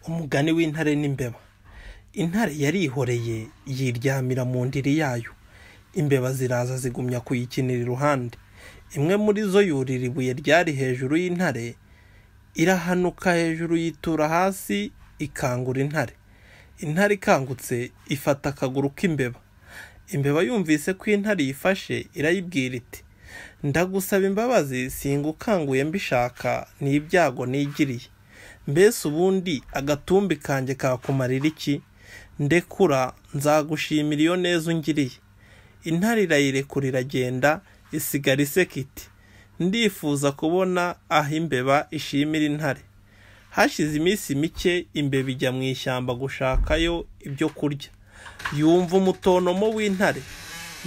Umugani w'intare n'imbeba. Intare yarihoreye yiryamira mu ndiri yayo. Imbeba ziraza zigumya kuyikinira iruhande. Imwe muri zo yurira ibuye ryari hejuru y'intare, irahanuka hejuru yitura hasi ikangura intare. Intare ikangutse ifata akaguru k'imbeba. Imbeba yumvise ko intare yifashe irayibwira iti, ndagusaba imbabazi, singukanguye mbishaka, ni ibyago nigiriye. Mbese ubundi agatumbi kanjye kakumarira iki? Ndekura, nzagushimira iyo neza ungiriye. Intare irayirekura iragenda, isigara iseka iti, ndifuza kubona aho imbeba ishimira intare. Hashize iminsi mike, imbeba ijya mu ishyamba gushakayo ibyo kurya. Yumva umutonomo w'intare.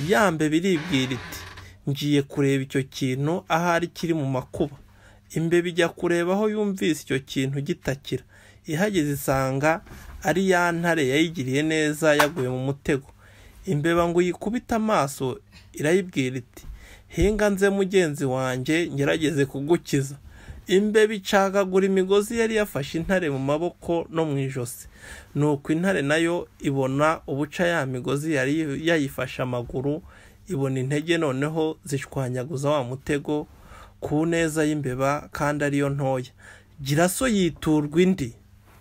Ya mbeba iribwira iti, ngiye kureba icyo kintu ahari kiri mu makuba. Imbeba ijya kureba aho yumvise icyo kintu gitakira. Ihageze isanga ari ya ntare yayigiriye neza yaguye mu mutego. Imbeba ngo yikubita amaso irayibwira iti, hinga nze mugenzi wanjye ngerageze kugukiza. Imbeba icagagura imigozi yari yafashe intare mu maboko no mu ijosi. Nuko intare nayo ibona ubuca ya migozi yari yayifashe amaguru, ibona intege noneho zishwanyaguza wa mutego ku neza y'imbeba kandi ariyo ntoya. Gira so yiturwa indi.